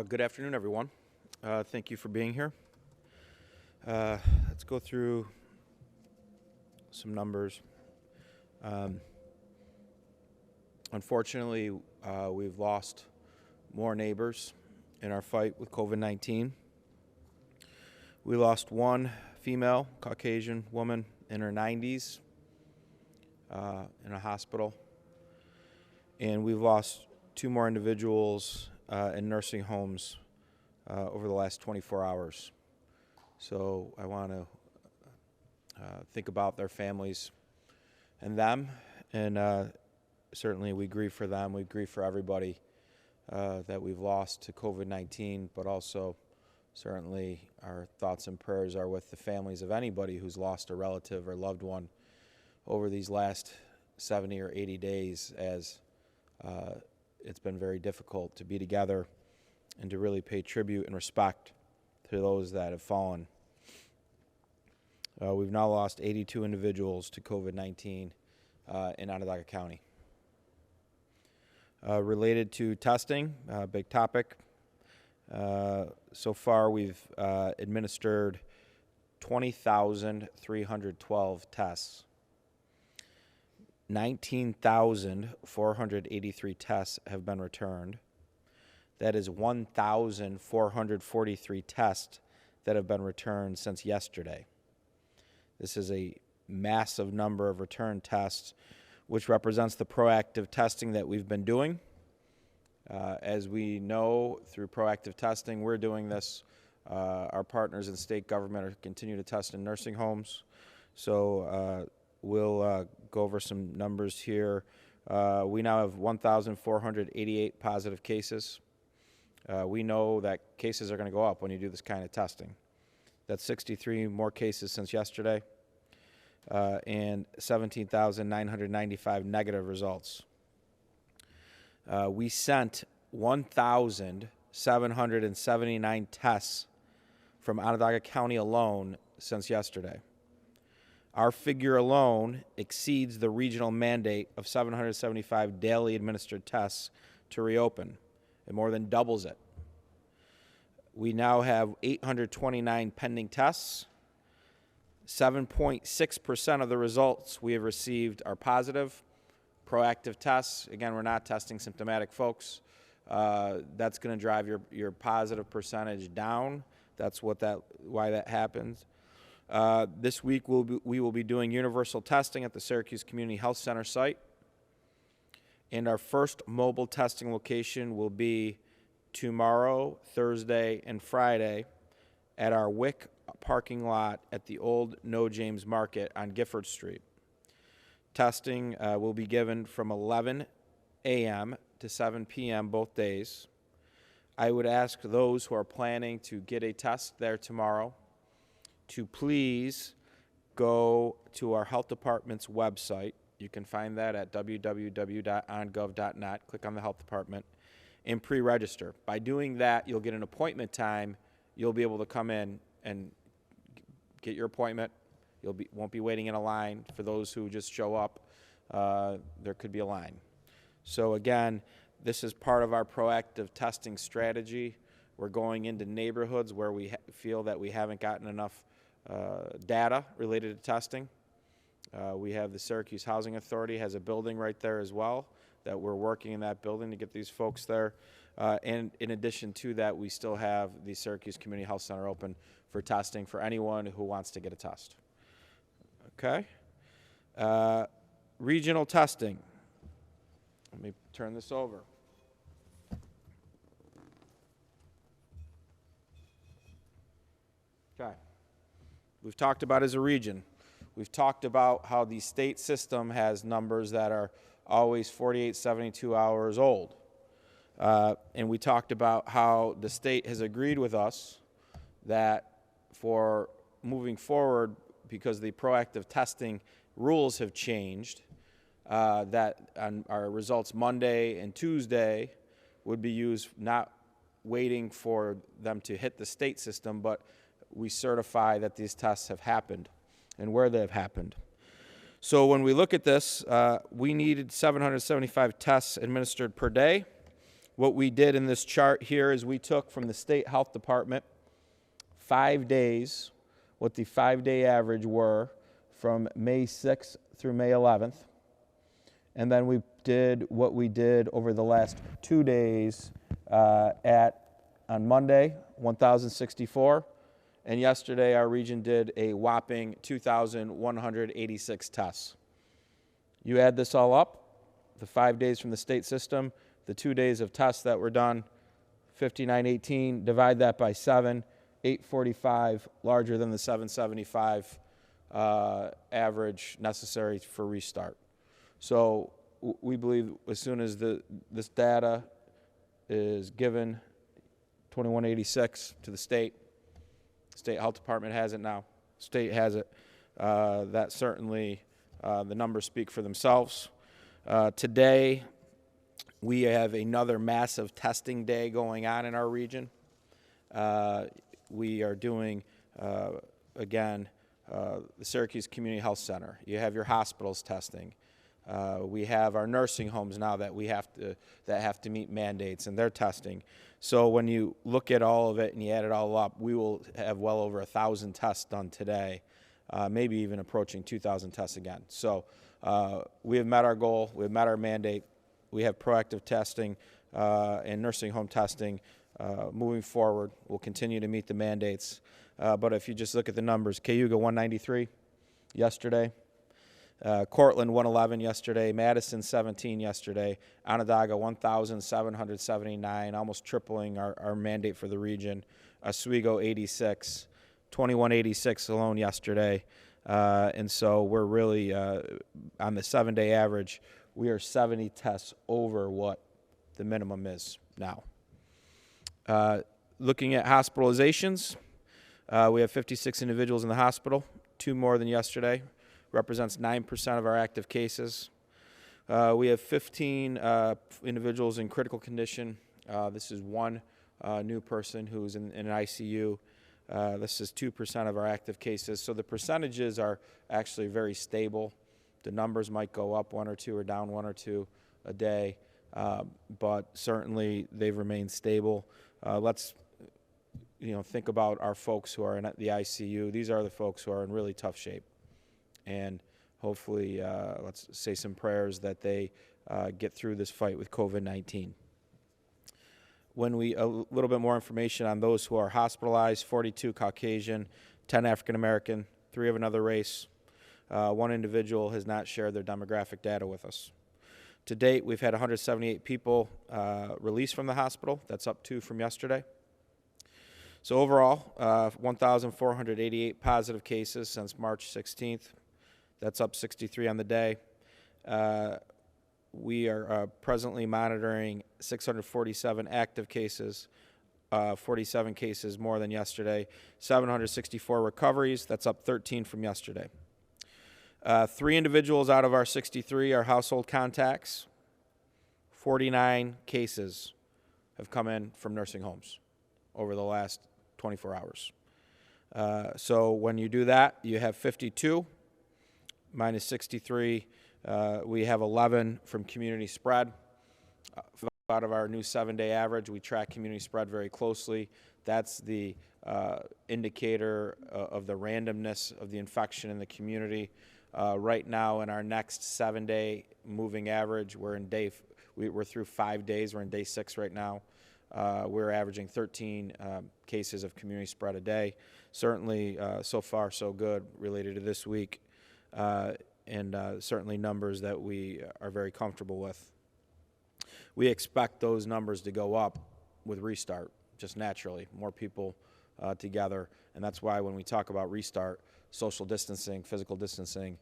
Good afternoon, everyone. Thank you for being here. Let's go through some numbers. Unfortunately, we've lost more neighbors in our fight with COVID-19. We lost one female Caucasian woman in her 90s in a hospital, and we've lost two more individuals in nursing homes over the last 24 hours. So I want to think about their families and them, and certainly we grieve for them. We grieve for everybody that we've lost to COVID-19, but also certainly our thoughts and prayers are with the families of anybody who's lost a relative or loved one over these last 70 or 80 days, as it's been very difficult to be together and to really pay tribute and respect to those that have fallen. We've now lost 82 individuals to COVID-19 in Onondaga County. Related to testing, big topic. So far we've administered 20,312 tests. 19,483 tests have been returned. That is 1,443 tests that have been returned since yesterday. This is a massive number of return tests, which represents the proactive testing that we've been doing. As we know, through proactive testing, we're doing this. Our partners in state government are continuing to test in nursing homes. So we'll go over some numbers here. We now have 1,488 positive cases. We know that cases are going to go up when you do this kind of testing. That's 63 more cases since yesterday, and 17,995 negative results. We sent 1,779 tests from Onondaga County alone since yesterday. Our figure alone exceeds the regional mandate of 775 daily administered tests to reopen. It more than doubles it. We now have 829 pending tests. 7.6% of the results we have received are positive. Proactive tests, again, we're not testing symptomatic folks. That's going to drive your positive percentage down. That's why that happens. This week we will be doing universal testing at the Syracuse Community Health Center site. And our first mobile testing location will be tomorrow, Thursday, and Friday at our WIC parking lot at the old No James Market on Gifford Street. Testing will be given from 11 a.m. to 7 p.m. both days. I would ask those who are planning to get a test there tomorrow to please go to our health department's website. You can find that at www.ongov.net. Click on the health department and pre-register. By doing that, you'll get an appointment time. You'll be able to come in and get your appointment. Won't be waiting in a line. For those who just show up, there could be a line. So again, this is part of our proactive testing strategy. We're going into neighborhoods where we feel that we haven't gotten enough data related to testing. We have the Syracuse Housing Authority has a building right there as well that we're working in that building to get these folks there. And in addition to that, we still have the Syracuse Community Health Center open for testing for anyone who wants to get a test. Okay. Regional testing. Let me turn this over. Okay. We've talked about as a region. We've talked about how the state system has numbers that are always 48, 72 hours old. And we talked about how the state has agreed with us that for moving forward, because the proactive testing rules have changed, that on our results Monday and Tuesday would be used not waiting for them to hit the state system, but we certify that these tests have happened and where they have happened. So when we look at this, we needed 775 tests administered per day. What we did in this chart here is we took from the state health department 5 days, what the 5-day average were from May 6th through May 11th. And then we did what we did over the last 2 days on Monday, 1,064. And yesterday, our region did a whopping 2,186 tests. You add this all up, the 5 days from the state system, the 2 days of tests that were done, 5,918, divide that by 7, 845, larger than the 775 average necessary for restart. So we believe as soon as this data is given, 2186 to the state health department has it now, state has it, that certainly the numbers speak for themselves. Today, we have another massive testing day going on in our region. We are doing, again, the Syracuse Community Health Center. You have your hospitals testing. We have our nursing homes now that have to meet mandates, and they're testing. So when you look at all of it and you add it all up, we will have well over 1,000 tests done today, maybe even approaching 2,000 tests again. So we have met our goal. We have met our mandate. We have proactive testing and nursing home testing moving forward. We'll continue to meet the mandates. But if you just look at the numbers, Cayuga 193 yesterday. Cortland 111 yesterday, Madison 17 yesterday, Onondaga 1,779, almost tripling our mandate for the region. Oswego 86, 2186 alone yesterday. And so we're really, on the 7-day average, we are 70 tests over what the minimum is now. Looking at hospitalizations, we have 56 individuals in the hospital, 2 more than yesterday. Represents 9% of our active cases. We have 15 individuals in critical condition. This is 1 new person who's in an ICU. This is 2% of our active cases. So the percentages are actually very stable. The numbers might go up 1 or 2 or down 1 or 2 a day, but certainly they've remained stable. Let's think about our folks who are in the ICU. These are the folks who are in really tough shape. And hopefully, let's say some prayers that they get through this fight with COVID-19. A little bit more information on those who are hospitalized: 42 Caucasian, 10 African American, 3 of another race. 1 individual has not shared their demographic data with us. To date, we've had 178 people released from the hospital. That's up 2 from yesterday. So overall, 1,488 positive cases since March 16th. That's up 63 on the day. We are presently monitoring 647 active cases, 47 cases more than yesterday, 764 recoveries. That's up 13 from yesterday. 3 individuals out of our 63 are household contacts. 49 cases have come in from nursing homes over the last 24 hours. So when you do that, you have 52 minus 63. We have 11 from community spread. Out of our new 7-day average, we track community spread very closely. That's the indicator of the randomness of the infection in the community. Right now, in our next 7-day moving average, we're through 5 days. We're in day 6 right now. We're averaging 13 cases of community spread a day. Certainly, so far, so good related to this week, and certainly numbers that we are very comfortable with. We expect those numbers to go up with restart, just naturally, more people together, and that's why when we talk about restart, social distancing, physical distancing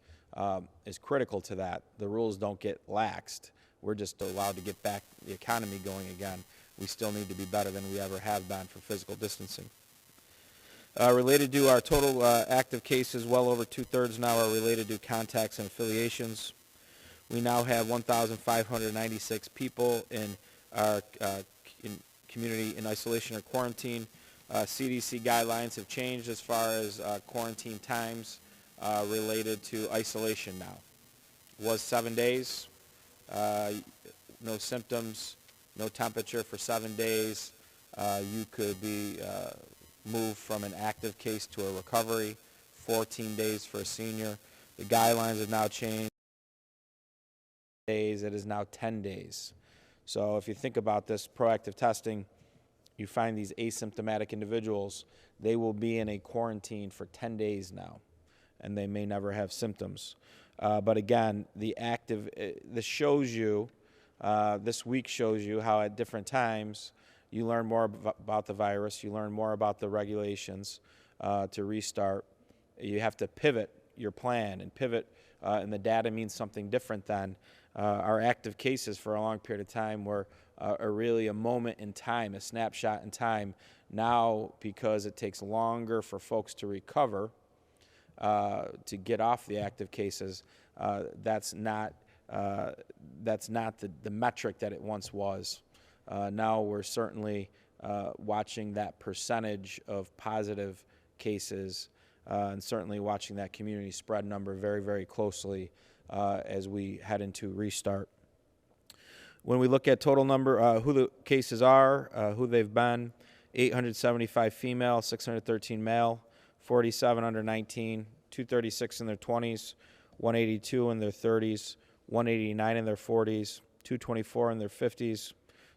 is critical to that. The rules don't get laxed. We're just allowed to get back the economy going again. We still need to be better than we ever have been for physical distancing. Related to our total active cases, well over 2/3 now are related to contacts and affiliations. We now have 1,596 people in our community in isolation or quarantine. CDC guidelines have changed as far as quarantine times related to isolation now. It was 7 days, no symptoms, no temperature for 7 days, you could be moved from an active case to a recovery. 14 days for a senior. The guidelines have now changed. It is now 10 days. So if you think about this proactive testing, you find these asymptomatic individuals, they will be in a quarantine for 10 days now, and they may never have symptoms. But again, this shows you, this week shows you how at different times you learn more about the virus, you learn more about the regulations to restart. You have to pivot your plan, and pivot, and the data means something different than our active cases for a long period of time were really a moment in time, a snapshot in time. Now, because it takes longer for folks to recover, to get off the active cases, that's not the metric that it once was. Now we're certainly watching that percentage of positive cases and certainly watching that community spread number very, very closely as we head into restart. When we look at total number, who the cases are, who they've been, 875 female, 613 male, 47 under 19, 236 in their 20s, 182 in their 30s, 189 in their 40s, 224 in their 50s,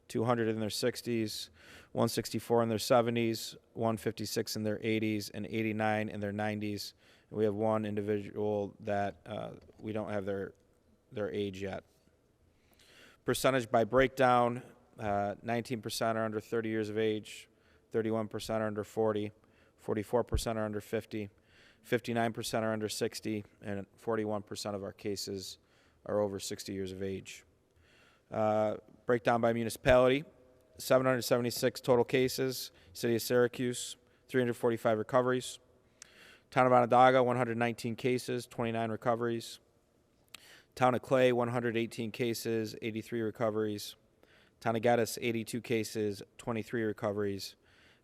200 in their 60s, 164 in their 70s, 156 in their 80s, and 89 in their 90s. And we have one individual that we don't have their age yet. Percentage by breakdown, 19% are under 30 years of age, 31% are under 40, 44% are under 50, 59% are under 60, and 41% of our cases are over 60 years of age. Breakdown by municipality, 776 total cases, City of Syracuse, 345 recoveries. Town of Onondaga, 119 cases, 29 recoveries. Town of Clay, 118 cases, 83 recoveries. Town of Geddes, 82 cases, 23 recoveries.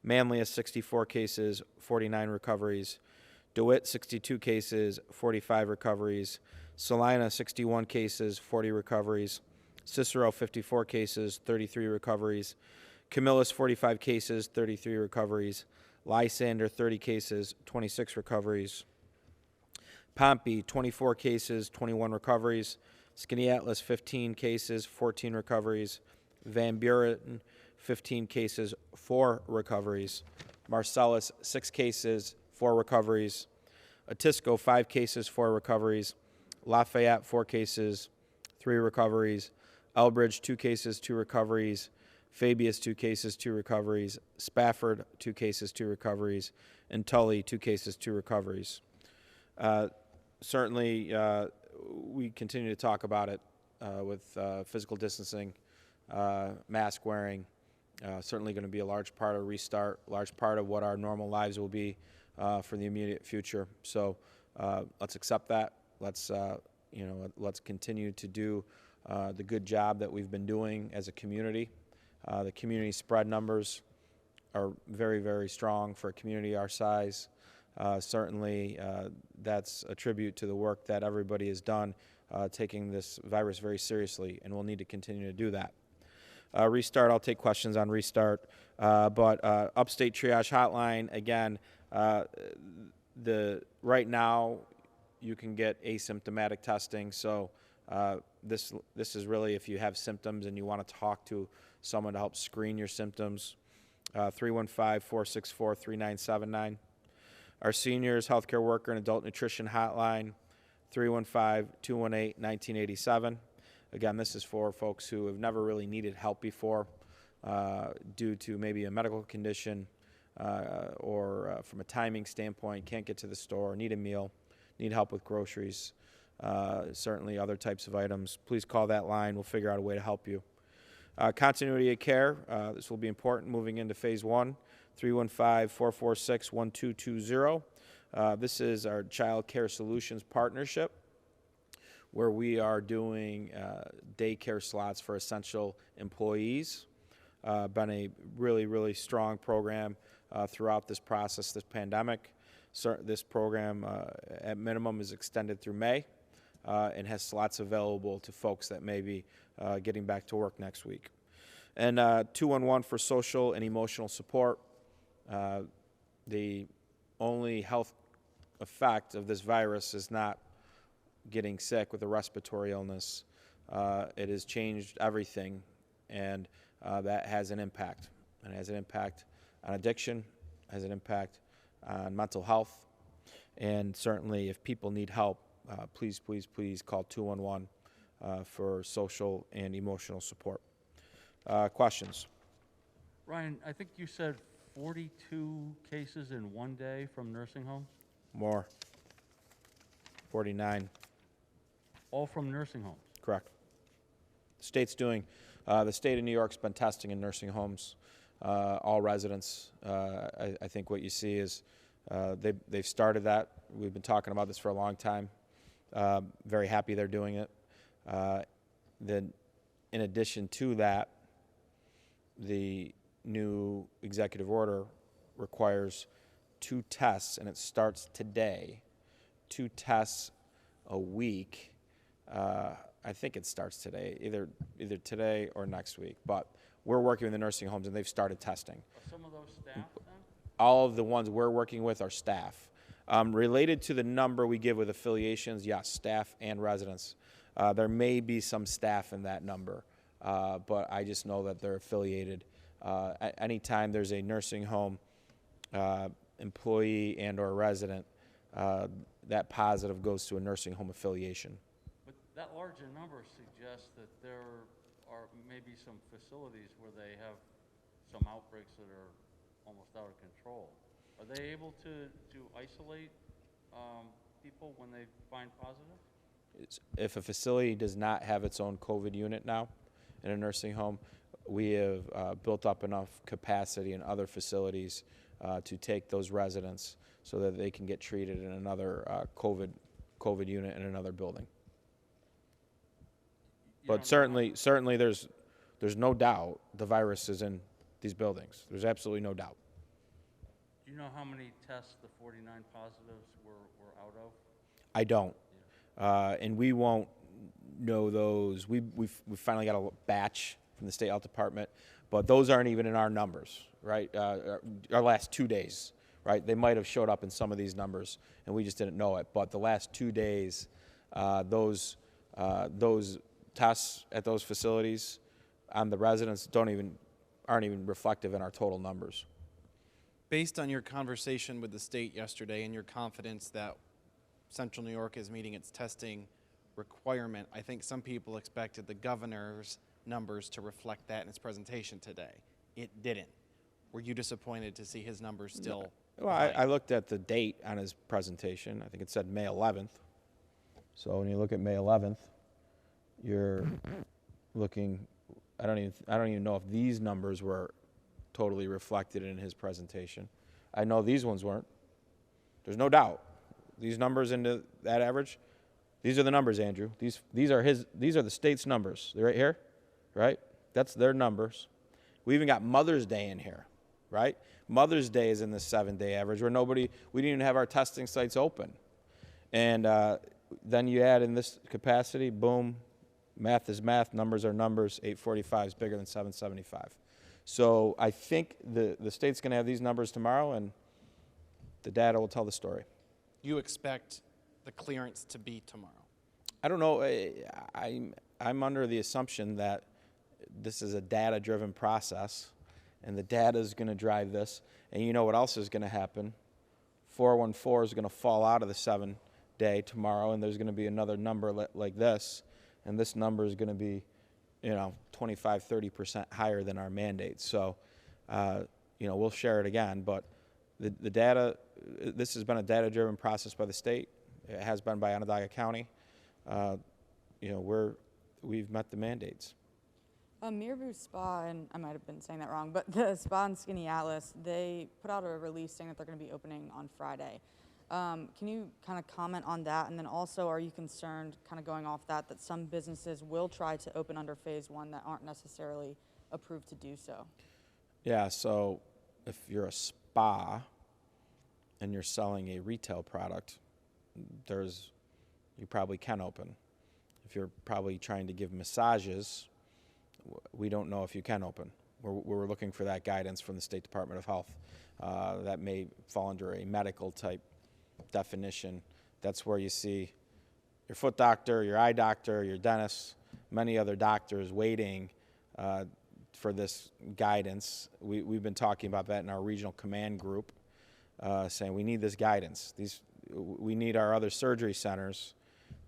Manlius, 64 cases, 49 recoveries. DeWitt, 62 cases, 45 recoveries. Salina, 61 cases, 40 recoveries. Cicero, 54 cases, 33 recoveries. Camillus, 45 cases, 33 recoveries. Lysander, 30 cases, 26 recoveries. Pompey, 24 cases, 21 recoveries. Skaneateles, 15 cases, 14 recoveries. Van Buren, 15 cases, 4 recoveries. Marcellus, 6 cases, 4 recoveries. Atisco, 5 cases, 4 recoveries. Lafayette, 4 cases, 3 recoveries. Elbridge, 2 cases, 2 recoveries. Fabius, 2 cases, 2 recoveries. Spafford, 2 cases, 2 recoveries. And Tully, 2 cases, 2 recoveries. Certainly, we continue to talk about it with physical distancing, mask wearing. Certainly going to be a large part of restart, large part of what our normal lives will be for the immediate future. So let's accept that. Let's continue to do the good job that we've been doing as a community. The community spread numbers are very, very strong for a community our size. Certainly, that's a tribute to the work that everybody has done, taking this virus very seriously, and we'll need to continue to do that. Restart, I'll take questions on restart, but Upstate Triage Hotline, again, right now you can get asymptomatic testing, so this is really if you have symptoms and you want to talk to someone to help screen your symptoms. 315-464-3979. Our seniors, healthcare worker, and adult nutrition hotline, 315-218-1987. Again, this is for folks who have never really needed help before due to maybe a medical condition or from a timing standpoint, can't get to the store, need a meal, need help with groceries, certainly other types of items. Please call that line. We'll figure out a way to help you. Continuity of care, this will be important moving into phase 1, 315-446-1220. This is our Child Care Solutions partnership, where we are doing daycare slots for essential employees. Been a really, really strong program throughout this process, this pandemic. This program, at minimum, is extended through May and has slots available to folks that may be getting back to work next week. And 211 for social and emotional support. The only health effect of this virus is not getting sick with a respiratory illness. It has changed everything, and that has an impact. And it has an impact on addiction, has an impact on mental health, and certainly if people need help, please, please, please call 211 for social and emotional support. Questions? Ryan, I think you said 42 cases in one day from nursing homes? More. 49. All from nursing homes? Correct. The state of New York's been testing in nursing homes, all residents. I think what you see is they've started that. We've been talking about this for a long time. Very happy they're doing it. Then, in addition to that, the new executive order requires 2 tests, and it starts today. 2 tests a week. I think it starts today, either today or next week. But we're working with the nursing homes, and they've started testing. Are some of those staff then? All of the ones we're working with are staff. Related to the number we give with affiliations, yes, staff and residents. There may be some staff in that number, but I just know that they're affiliated. Anytime there's a nursing home employee and or resident, that positive goes to a nursing home affiliation. But that larger number suggests that there are maybe some facilities where they have some outbreaks that are almost out of control. Are they able to isolate people when they find positive? If a facility does not have its own COVID unit now in a nursing home, we have built up enough capacity in other facilities to take those residents so that they can get treated in another COVID unit in another building. But certainly there's no doubt the virus is in these buildings. There's absolutely no doubt. Do you know how many tests the 49 positives were out of? I don't. And we won't know those. We've finally got a batch from the state health department, but those aren't even in our numbers, right? Our last 2 days, right? They might have showed up in some of these numbers, and we just didn't know it. But the last 2 days, those tests at those facilities on the residents aren't even reflective in our total numbers. Based on your conversation with the state yesterday and your confidence that Central New York is meeting its testing requirement, I think some people expected the governor's numbers to reflect that in his presentation today. It didn't. Were you disappointed to see his numbers still? Well, I looked at the date on his presentation. I think it said May 11th. So when you look at May 11th, you're looking. I don't even know if these numbers were totally reflected in his presentation. I know these ones weren't. There's no doubt. These numbers into that average, these are the numbers, Andrew. These are the state's numbers. They're right here, right? That's their numbers. We even got Mother's Day in here, right? Mother's Day is in the 7-day average where we didn't even have our testing sites open. And then you add in this capacity, boom, math is math, numbers are numbers, 845 is bigger than 775. So I think the state's going to have these numbers tomorrow, and the data will tell the story. You expect the clearance to be tomorrow? I don't know. I'm under the assumption that this is a data-driven process, and the data is going to drive this. And you know what else is going to happen? 414 is going to fall out of the 7-day tomorrow, and there's going to be another number like this, and this number is going to be, 25, 30% higher than our mandate. So, we'll share it again. But the data, this has been a data-driven process by the state. It has been by Onondaga County. We've met the mandates. Mirabou Spa, and I might have been saying that wrong, but the Spa and Skinny Atlas, they put out a release saying that they're going to be opening on Friday. Can you kind of comment on that? And then also, are you concerned, kind of going off that some businesses will try to open under phase 1 that aren't necessarily approved to do so? Yeah, so if you're a spa and you're selling a retail product, you probably can open. If you're probably trying to give massages we don't know if you can open. We're looking for that guidance from the State Department of Health. That may fall under a medical type definition. That's where you see your foot doctor, your eye doctor, your dentist, many other doctors waiting for this guidance. We've been talking about that in our regional command group, saying we need this guidance. We need our other surgery centers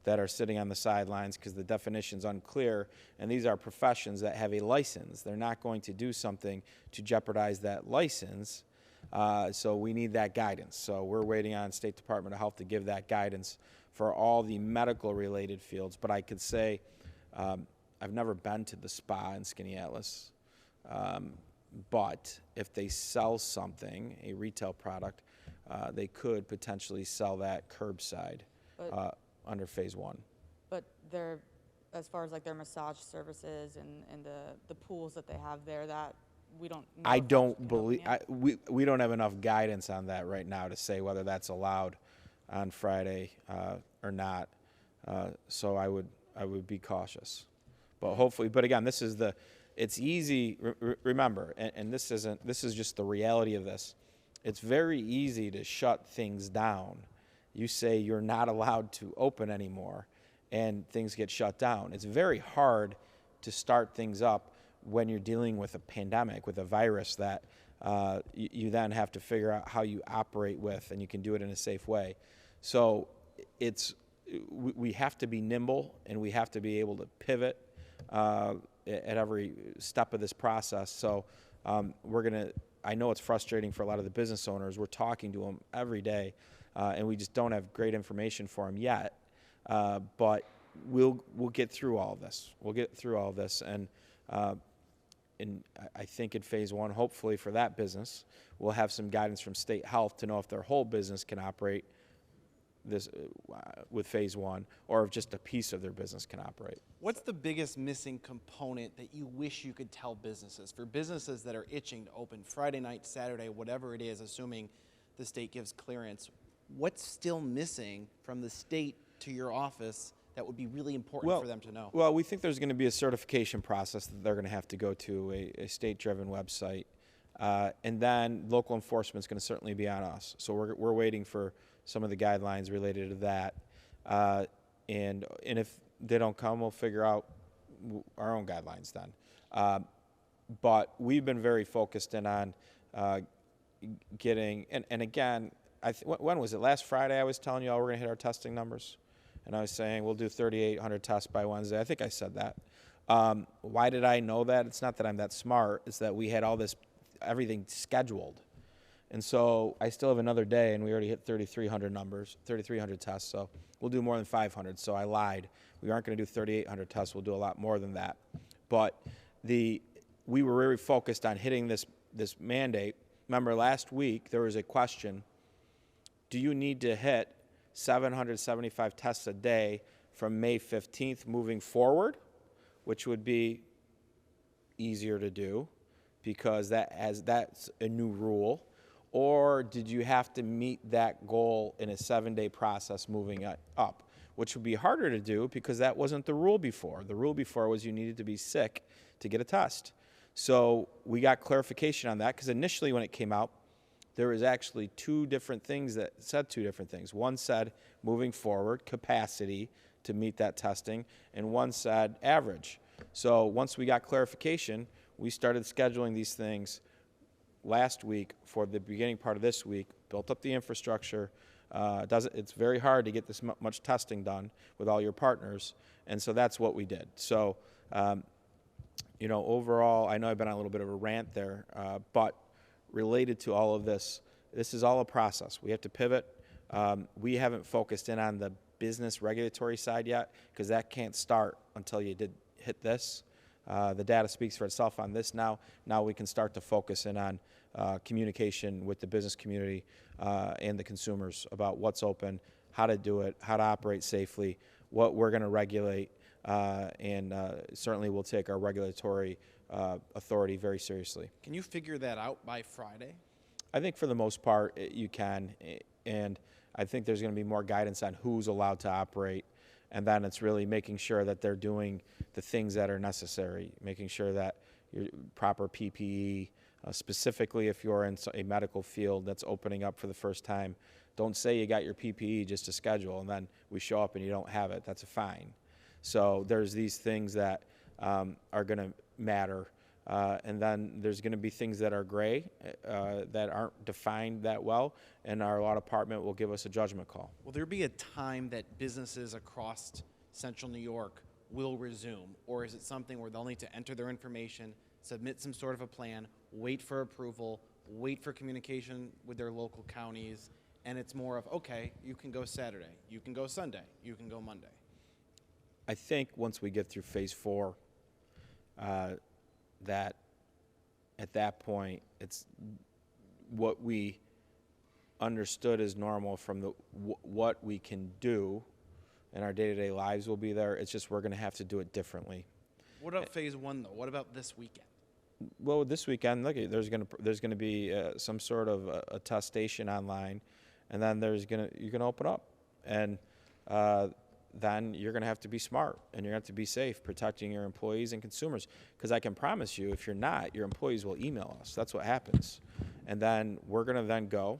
that are sitting on the sidelines because the definition's unclear, and these are professions that have a license. They're not going to do something to jeopardize that license, so we need that guidance. So we're waiting on State Department of Health to give that guidance for all the medical-related fields. But I could say I've never been to the spa in Skaneateles, but if they sell something, a retail product, they could potentially sell that curbside under phase 1. But they're, as far as like their massage services and the pools that they have there, that we don't know I if that's don't been believe open yet? we don't have enough guidance on that right now to say whether that's allowed on Friday or not. So I would be cautious. But hopefully, but again, it's easy. Remember, and this is just the reality of this. It's very easy to shut things down. You say you're not allowed to open anymore, and things get shut down. It's very hard to start things up when you're dealing with a pandemic, with a virus that you then have to figure out how you operate with, and you can do it in a safe way. So we have to be nimble, and we have to be able to pivot at every step of this process. So I know it's frustrating for a lot of the business owners. We're talking to them every day, and we just don't have great information for them yet. But we'll get through all of this. We'll get through all of this, and I think in phase 1, hopefully for that business, we'll have some guidance from state health to know if their whole business can operate this with phase 1, or if just a piece of their business can operate. What's the biggest missing component that you wish you could tell businesses? For businesses that are itching to open Friday night, Saturday, whatever it is, assuming the state gives clearance, what's still missing from the state to your office that would be really important for them to know? Well, we think there's going to be a certification process that they're going to have to go to, a state-driven website. And then local enforcement is going to certainly be on us. So we're waiting for some of the guidelines related to that. And if they don't come, we'll figure out our own guidelines then. But we've been very focused in on getting, and again, when was it? Last Friday I was telling you all we're going to hit our testing numbers. And I was saying we'll do 3,800 tests by Wednesday. I think I said that. Why did I know that? It's not that I'm that smart. It's that we had everything scheduled. And so I still have another day, and we already hit 3,300 tests. So we'll do more than 500. So I lied. We aren't going to do 3,800 tests. We'll do a lot more than that. But we were very focused on hitting this mandate. Remember, last week there was a question, do you need to hit 775 tests a day from May 15th moving forward, which would be easier to do because that's a new rule, or did you have to meet that goal in a 7-day process moving up, which would be harder to do because that wasn't the rule before. The rule before was you needed to be sick to get a test. So we got clarification on that because initially when it came out, there was actually two different things that said two different things. One said moving forward, capacity to meet that testing, and one said average. So once we got clarification, we started scheduling these things last week for the beginning part of this week, built up the infrastructure. It's very hard to get this much testing done with all your partners, and so that's what we did. So, overall, I know I've been on a little bit of a rant there, but related to all of this is all a process. We have to pivot. We haven't focused in on the business regulatory side yet because that can't start until you did hit this. The data speaks for itself on this now. Now we can start to focus in on communication with the business community and the consumers about what's open, how to do it, how to operate safely, what we're going to regulate, and certainly we'll take our regulatory authority very seriously. Can you figure that out by Friday? I think for the most part you can, and I think there's going to be more guidance on who's allowed to operate And then it's really making sure that they're doing the things that are necessary, making sure that your proper PPE, specifically if you're in a medical field that's opening up for the first time. Don't say you got your PPE just to schedule and then we show up and you don't have it. That's a fine. So there's these things that are going to matter. And then there's going to be things that are gray, that aren't defined that well, and our law department will give us a judgment call. Will there be a time that businesses across central New York will resume? Or is it something where they'll need to enter their information, submit some sort of a plan, wait for approval, wait for communication with their local counties, and it's more of, okay, you can go Saturday, you can go Sunday, you can go Monday? I think once we get through phase 4, that at that point, it's what we understood as normal from the what we can do in our day-to-day lives will be there. It's just we're going to have to do it differently. What about phase 1, though? What about this weekend? Well, this weekend, look, there's going to be some sort of a test station online, and then you're going to open up, and then you're going to have to be smart and you're going to have to be safe, protecting your employees and consumers. Because I can promise you, if you're not, your employees will email us. That's what happens. And then we're going to then go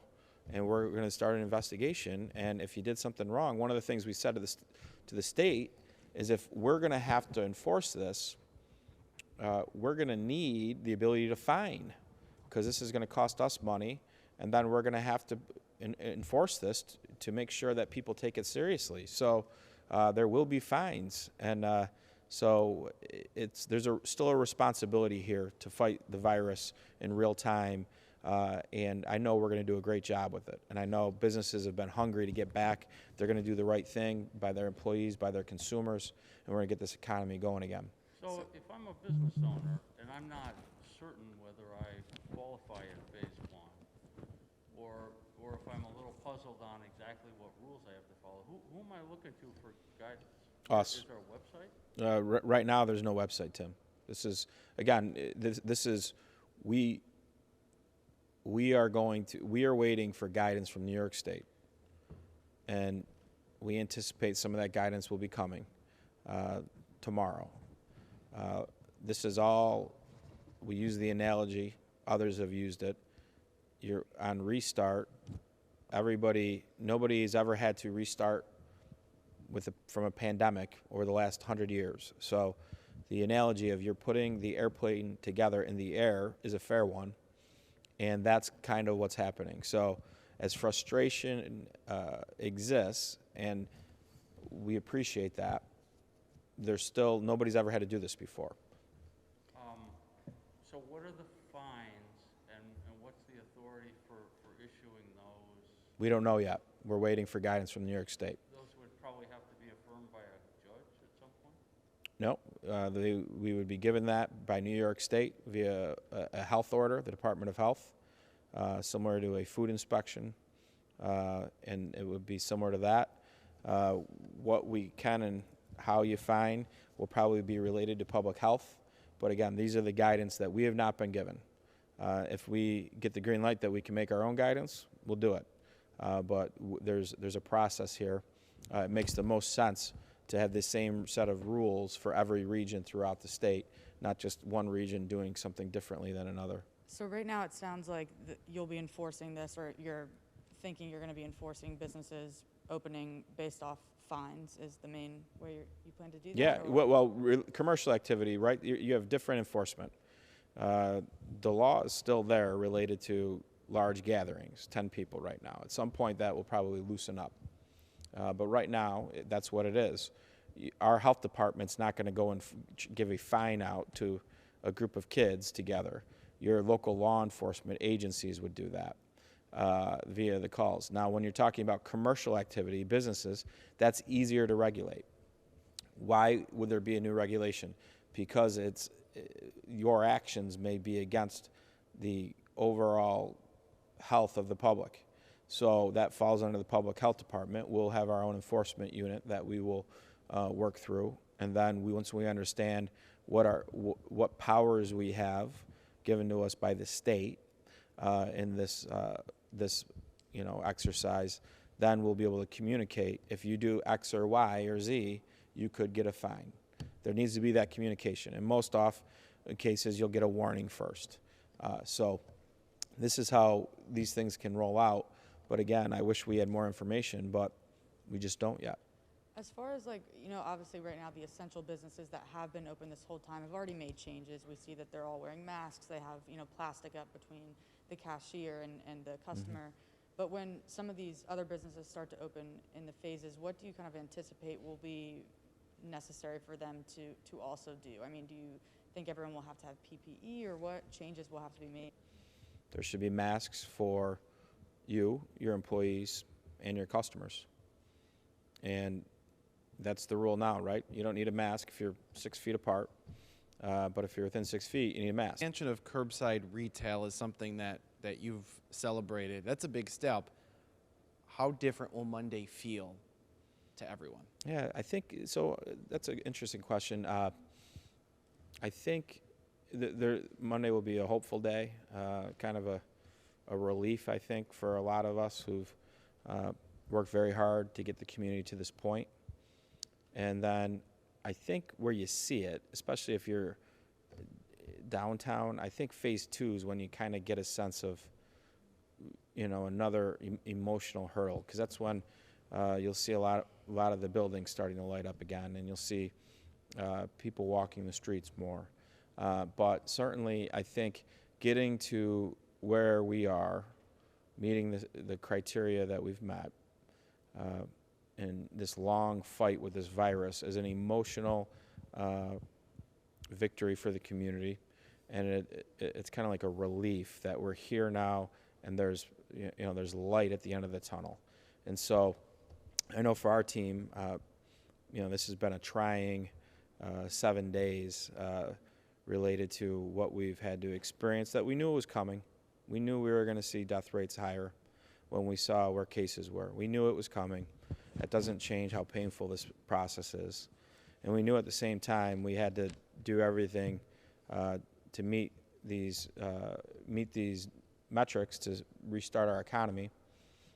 and we're going to start an investigation. And if you did something wrong, one of the things we said to the state is if we're going to have to enforce this, we're going to need the ability to fine, because this is going to cost us money. And then we're going to have to enforce this to make sure that people take it seriously. So there will be fines, and so there's still a responsibility here to fight the virus in real time, and I know we're going to do a great job with it. And I know businesses have been hungry to get back. They're going to do the right thing by their employees, by their consumers, and we're going to get this economy going again. So if I'm a business owner and I'm not certain whether I qualify in phase 1, or if I'm a little puzzled on exactly what rules I have to follow, who am I looking to for guidance? Us. Is there a website? Right now, there's no website, Tim. This is, again, this is, we are waiting for guidance from New York State. And we anticipate some of that guidance will be coming tomorrow. This is all, we use the analogy, others have used it. You're on restart. Nobody's ever had to restart from a pandemic over the last 100 years. So the analogy of you're putting the airplane together in the air is a fair one, and that's kind of what's happening. So as frustration exists, and we appreciate that, nobody's ever had to do this before. So what are the fines, and what's the authority for issuing those? We don't know yet. We're waiting for guidance from New York State. Those would probably have to be affirmed by a judge at some point? No, we would be given that by New York State via a health order, the Department of Health, similar to a food inspection, and it would be similar to that. What we can and how you fine will probably be related to public health, but again, these are the guidance that we have not been given. If we get the green light that we can make our own guidance, we'll do it. But there's a process here. It makes the most sense to have the same set of rules for every region throughout the state, not just one region doing something differently than another. So right now it sounds like you'll be enforcing this, or you're thinking you're going to be enforcing businesses opening based off fines is the main way you plan to do that? Yeah, well, commercial activity, right? You have different enforcement. The law is still there related to large gatherings, 10 people right now. At some point that will probably loosen up. But right now, that's what it is. Our health department's not going to go and give a fine out to a group of kids together. Your local law enforcement agencies would do that via the calls. Now, when you're talking about commercial activity, businesses, that's easier to regulate. Why would there be a new regulation? Because your actions may be against the overall health of the public. So that falls under the public health department. We'll have our own enforcement unit that we will work through, and then once we understand what powers we have given to us by the state in this exercise, then we'll be able to communicate. If you do X or Y or Z, you could get a fine. There needs to be that communication. In most cases, you'll get a warning first. So this is how these things can roll out. But again, I wish we had more information, but we just don't yet. As far as like, obviously right now the essential businesses that have been open this whole time have already made changes. We see that they're all wearing masks. They have, plastic up between the cashier and the customer. But when some of these other businesses start to open in the phases, what do you kind of anticipate will be necessary for them to also do? I mean, do you think everyone will have to have PPE, or what changes will have to be made? There should be masks for you, your employees, and your customers. And that's the rule now, right? You don't need a mask if you're 6 feet apart, but if you're within 6 feet, you need a mask. Expansion of curbside retail is something that you've celebrated. That's a big step. How different will Monday feel to everyone? Yeah, I think so. That's an interesting question. I think Monday will be a hopeful day, kind of a relief, I think, for a lot of us who've worked very hard to get the community to this point. And then I think where you see it, especially if you're downtown, I think phase 2 is when you kind of get a sense of, another emotional hurdle, because that's when you'll see a lot of the buildings starting to light up again, and you'll see people walking the streets more. But certainly, I think getting to where we are, meeting the criteria that we've met, and this long fight with this virus is an emotional victory for the community, and it's kind of like a relief that we're here now, and there's light at the end of the tunnel. And so I know for our team, this has been a trying 7 days related to what we've had to experience that we knew was coming. We knew we were going to see death rates higher when we saw where cases were. We knew it was coming. That doesn't change how painful this process is. And we knew at the same time we had to do everything to meet these metrics to restart our economy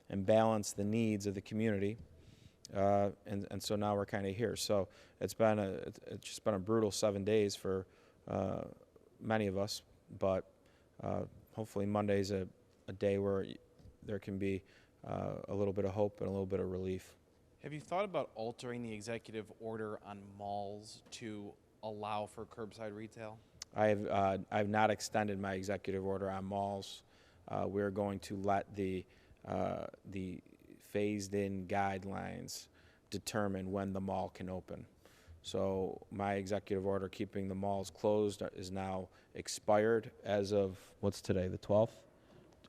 and balance the needs of the community. And so now we're kind of here. So it's just been a brutal 7 days for many of us, but hopefully Monday's a day where there can be a little bit of hope and a little bit of relief. Have you thought about altering the executive order on malls to allow for curbside retail? I've not extended my executive order on malls. We're going to let the phased-in guidelines determine when the mall can open. So my executive order keeping the malls closed is now expired as of, what's today, the 12th?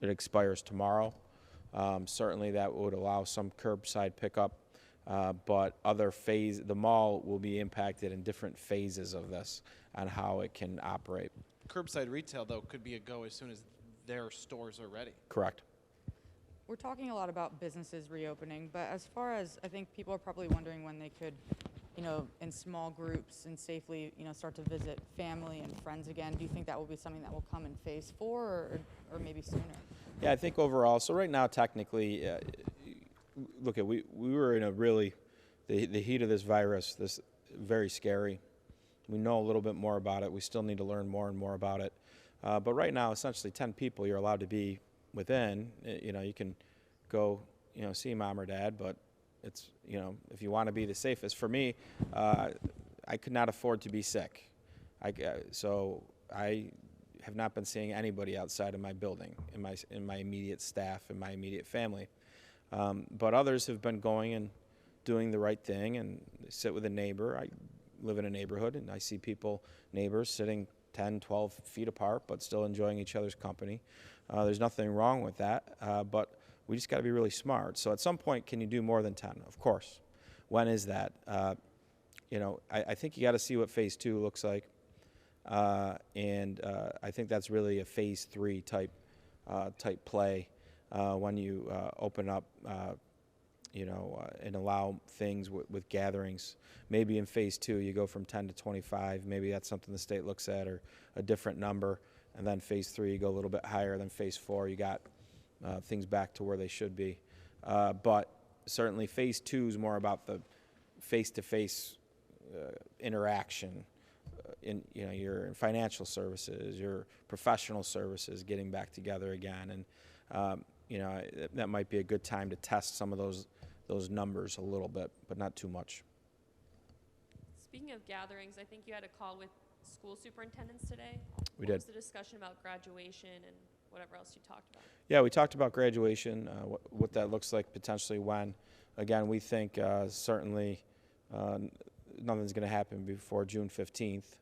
It expires tomorrow. Certainly that would allow some curbside pickup, but the mall will be impacted in different phases of this on how it can operate. Curbside retail, though, could be a go as soon as their stores are ready. Correct. We're talking a lot about businesses reopening, but as far as, I think people are probably wondering when they could, in small groups and safely, start to visit family and friends again. Do you think that will be something that will come in phase 4 or maybe sooner? Yeah, I think overall, so right now technically, we were in a really, the heat of this virus, this very scary. We know a little bit more about it. We still need to learn more and more about it. But right now, essentially 10 people you're allowed to be within. You can go, see mom or dad, but it's, if you want to be the safest. For me, I could not afford to be sick. So I have not been seeing anybody outside of my building, in my immediate staff, and my immediate family. But others have been going and doing the right thing and sit with a neighbor. I live in a neighborhood, and I see neighbors sitting 10, 12 feet apart, but still enjoying each other's company. There's nothing wrong with that, but we just got to be really smart. So at some point, can you do more than 10? Of course. When is that? I think you got to see what phase 2 looks like, and I think that's really a phase 3 type play when you open up, and allow things with gatherings. Maybe in phase 2 you go from 10 to 25. Maybe that's something the state looks at, or a different number. And then phase 3 you go a little bit higher. Then phase 4 you got things back to where they should be. But certainly phase 2 is more about the face-to-face interaction in your financial services, your professional services, getting back together again, and that might be a good time to test some of those numbers a little bit, but not too much. Speaking of gatherings, I think you had a call with school superintendents today. We What did. was the discussion about graduation and whatever else you talked about? Yeah, we talked about graduation, what that looks like potentially when. Again, we think certainly nothing's going to happen before June 15th,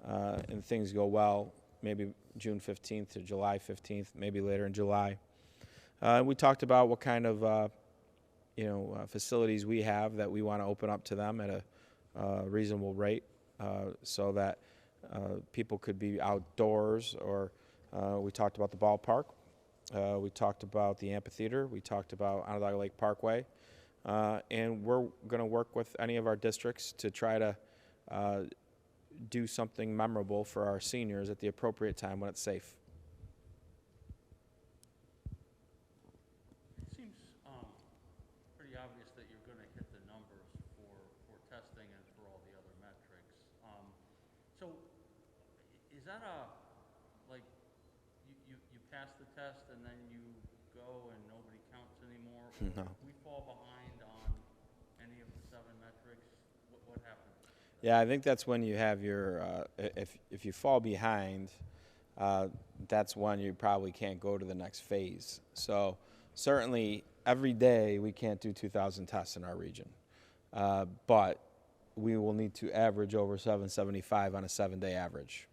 and things go well, maybe June 15th to July 15th, maybe later in July. We talked about what kind of facilities we have that we want to open up to them at a reasonable rate, so that people could be outdoors, or we talked about the ballpark. We talked about the amphitheater. We talked about Onondaga Lake Parkway. And we're going to work with any of our districts to try to do something memorable for our seniors at the appropriate time when it's safe. It seems pretty obvious that you're going to hit the numbers for testing and for all the other metrics. So is that like you pass the test and then you go and nobody counts anymore? No. If we fall behind on any of the 7 metrics, what happens? Yeah, I think that's when you have your, if you fall behind, that's when you probably can't go to the next phase. So certainly every day we can't do 2,000 tests in our region, but we will need to average over 775 on a 7-day average.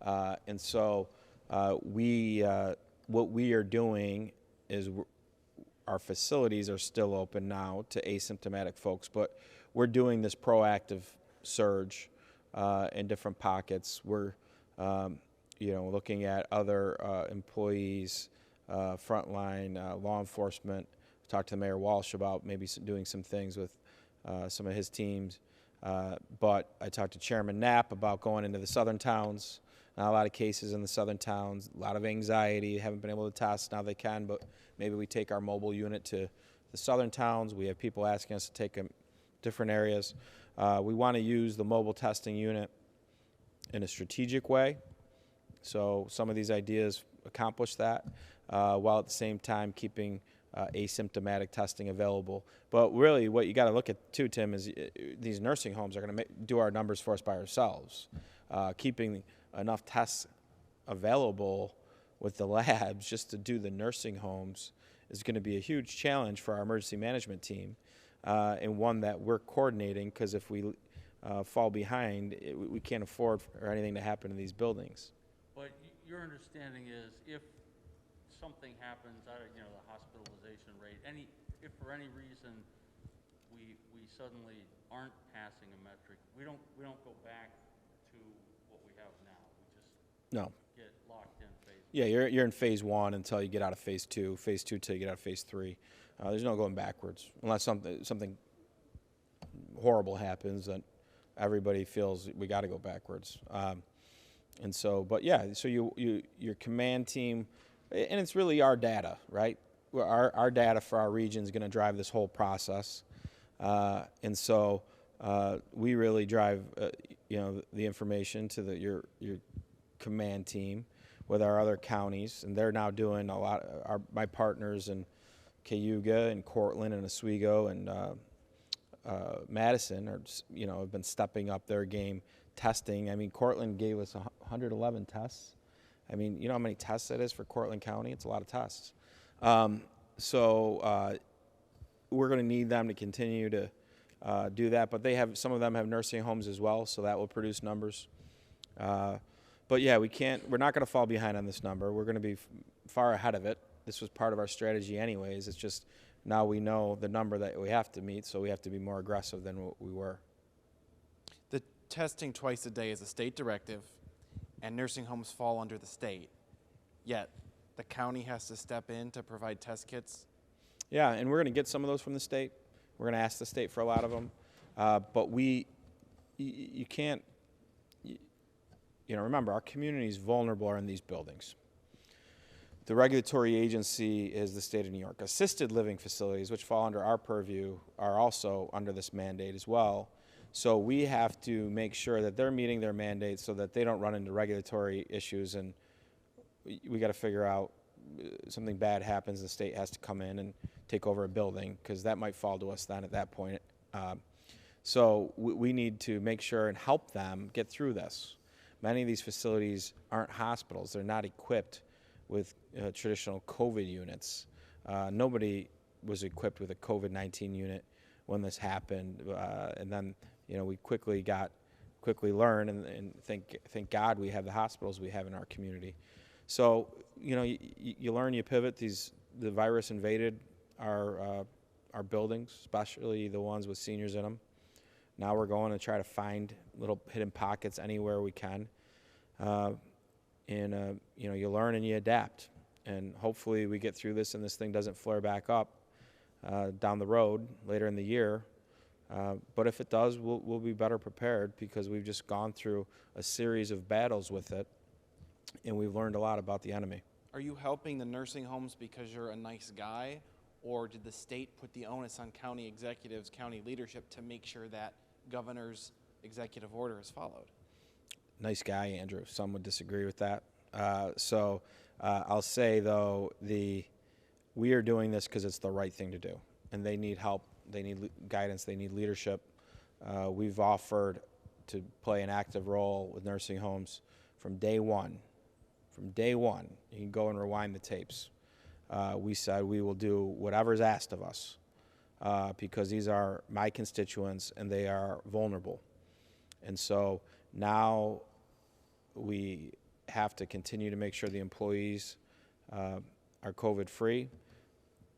And so what we are doing is our facilities are still open now to asymptomatic folks, but we're doing this proactive surge in different pockets. We're looking at other employees, frontline law enforcement. Talked to Mayor Walsh about maybe doing some things with some of his teams. But I talked to Chairman Knapp about going into the southern towns. Not a lot of cases in the southern towns, a lot of anxiety, haven't been able to test, now they can, but maybe we take our mobile unit to the southern towns. We have people asking us to take them different areas. We want to use the mobile testing unit in a strategic way. So some of these ideas accomplish that, while at the same time keeping asymptomatic testing available. But really what you got to look at too, Tim, is these nursing homes are going to do our numbers for us by ourselves. Keeping enough tests available with the labs just to do the nursing homes is going to be a huge challenge for our emergency management team, and one that we're coordinating, because if we fall behind, we can't afford for anything to happen in these buildings. But your understanding is if something happens, the hospitalization rate, if for any reason we suddenly aren't passing a metric, we don't go back to what we have now. We just get locked in phase. Yeah, you're in phase 1 until you get out of phase 2. Phase 2 till you get out of phase 3. There's no going backwards unless something horrible happens that everybody feels we got to go backwards. And so, but yeah, so your command team, and it's really our data, right? Our data for our region is going to drive this whole process, and so we really drive the information to your command team with our other counties, and they're now doing a lot. My partners in Cayuga and Cortland and Oswego and Madison have been stepping up their game testing. I mean, Cortland gave us 111 tests. I mean, you know how many tests that is for Cortland County? It's a lot of tests. So we're going to need them to continue to do that. But some of them have nursing homes as well, so that will produce numbers. But yeah, we're not going to fall behind on this number. We're going to be far ahead of it. This was part of our strategy anyways. It's just now we know the number that we have to meet, so we have to be more aggressive than what we were. The testing twice a day is a state directive, and nursing homes fall under the state. Yet the county has to step in to provide test kits. Yeah, and we're going to get some of those from the state. We're going to ask the state for a lot of them. But you can't, remember, our communities vulnerable are in these buildings. The regulatory agency is the state of New York. Assisted living facilities, which fall under our purview, are also under this mandate as well. So we have to make sure that they're meeting their mandate so that they don't run into regulatory issues, and we got to figure out something bad happens, the state has to come in and take over a building, because that might fall to us then at that point. So we need to make sure and help them get through this. Many of these facilities aren't hospitals. They're not equipped with traditional COVID units. Nobody was equipped with a COVID-19 unit when this happened, and then we quickly learned, and thank God we have the hospitals we have in our community. So you learn, you pivot. The virus invaded our buildings, especially the ones with seniors in them. Now we're going to try to find little hidden pockets anywhere we can. You learn and you adapt, and hopefully we get through this and this thing doesn't flare back up down the road later in the year. But if it does, we'll be better prepared, because we've just gone through a series of battles with it, and we've learned a lot about the enemy. Are you helping the nursing homes because you're a nice guy, or did the state put the onus on county executives, county leadership, to make sure that governor's executive order is followed? Nice guy, Andrew. Some would disagree with that. I'll say, though, we are doing this because it's the right thing to do, and they need help, they need guidance, they need leadership. We've offered to play an active role with nursing homes from day one. From day one, you can go and rewind the tapes. We said we will do whatever's asked of us, because these are my constituents and they are vulnerable. And so now we have to continue to make sure the employees are COVID-free.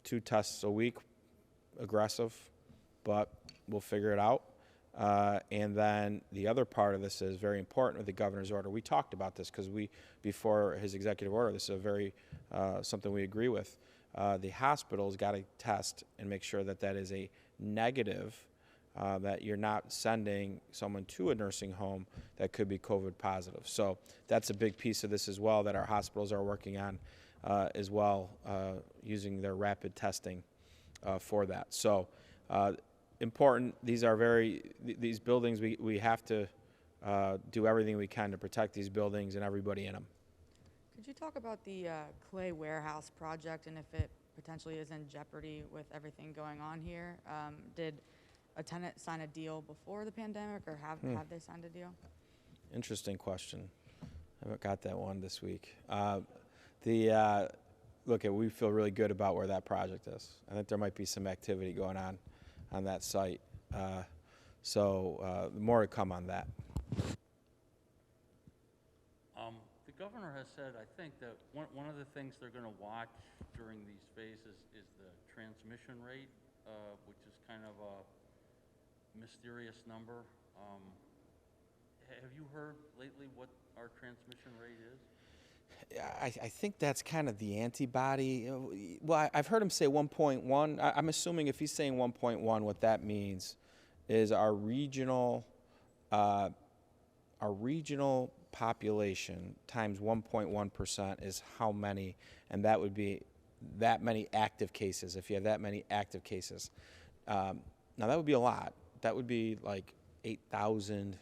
2 tests a week, aggressive, but we'll figure it out. And then the other part of this is very important with the governor's order. We talked about this because before his executive order, this is a very something we agree with. The hospital's got to test and make sure that is a negative, that you're not sending someone to a nursing home that could be COVID positive. So that's a big piece of this as well, that our hospitals are working on as well, using their rapid testing for that. So important. These buildings, we have to do everything we can to protect these buildings and everybody in them. Could you talk about the clay warehouse project, and if it potentially is in jeopardy with everything going on here? Did a tenant sign a deal before the pandemic, or have they signed a deal? Interesting question. I haven't got that one this week. We feel really good about where that project is. I think there might be some activity going on that site. More to come on that. The governor has said, I think, that one of the things they're going to watch during these phases is the transmission rate, which is kind of a mysterious number. Have you heard lately what our transmission rate is? I think that's kind of the antibody. Well, I've heard him say 1.1. I'm assuming if he's saying 1.1, what that means is our regional population times 1.1% is how many, and that would be that many active cases. If you have that many active cases, now that would be a lot. That would be like 8,000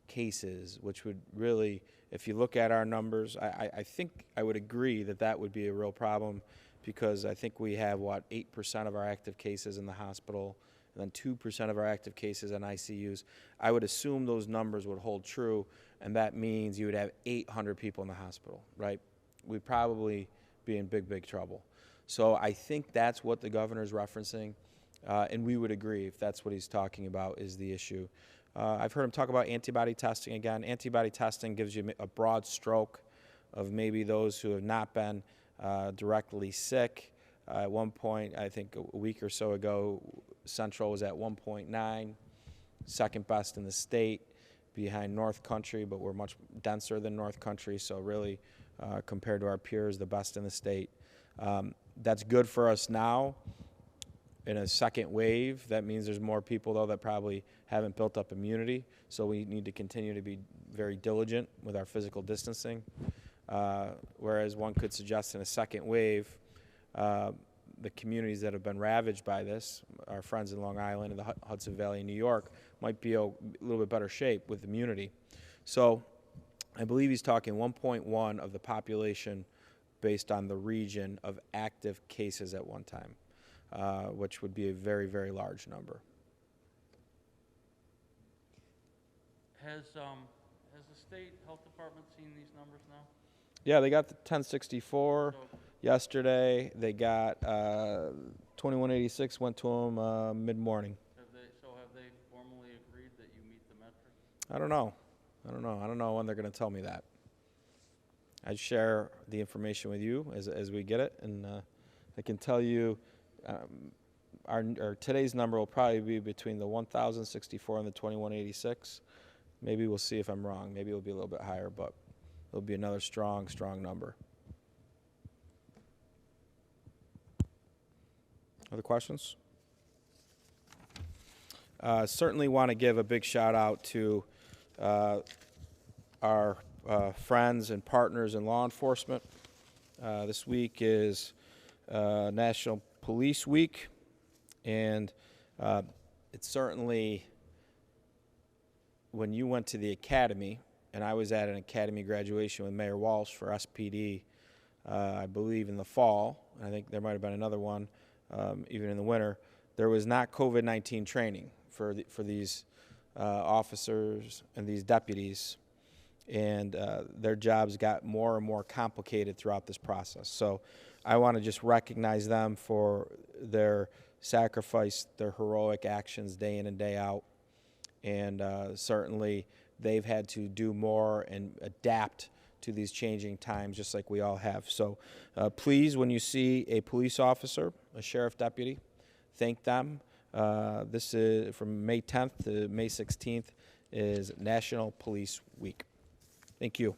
cases, which would really, if you look at our numbers, I think I would agree that would be a real problem, because I think we have, 8% of our active cases in the hospital, and then 2% of our active cases in ICUs. I would assume those numbers would hold true, and that means you would have 800 people in the hospital, right? We'd probably be in big, big trouble. So I think that's what the governor's referencing, and we would agree if that's what he's talking about is the issue. I've heard him talk about antibody testing again. Antibody testing gives you a broad stroke of maybe those who have not been directly sick. At one point, I think a week or so ago, Central was at 1.9, second best in the state, behind North Country, but we're much denser than North Country, so really, compared to our peers, the best in the state. That's good for us now. In a second wave, that means there's more people, though, that probably haven't built up immunity, so we need to continue to be very diligent with our physical distancing. whereas one could suggest in a second wave, the communities that have been ravaged by this, our friends in Long Island and the Hudson Valley in New York, might be a little bit better shape with immunity. So I believe he's talking 1.1 of the population based on the region of active cases at one time, which would be a very, very large number. Has the state health department seen these numbers now? Yeah, they got the 1064 So, yesterday. They got 2186 went to them mid-morning. have they formally agreed that you meet the metric? I don't know. I don't know when they're going to tell me that. I share the information with you as we get it, and I can tell you our today's number will probably be between the 1,064 and the 2186. Maybe we'll see if I'm wrong. Maybe it'll be a little bit higher, but it'll be another strong, strong number. Other questions? Certainly want to give a big shout out to our friends and partners in law enforcement. This week is National Police Week, and it's certainly, when you went to the academy, and I was at an academy graduation with Mayor Walsh for SPD, I believe in the fall, and I think there might have been another one even in the winter, there was not COVID-19 training for these officers and these deputies, and their jobs got more and more complicated throughout this process. So I want to just recognize them for their sacrifice, their heroic actions day in and day out. And certainly they've had to do more and adapt to these changing times, just like we all have. So please, when you see a police officer, a sheriff deputy, thank them. This is from May 10th to May 16th is National Police Week. Thank you.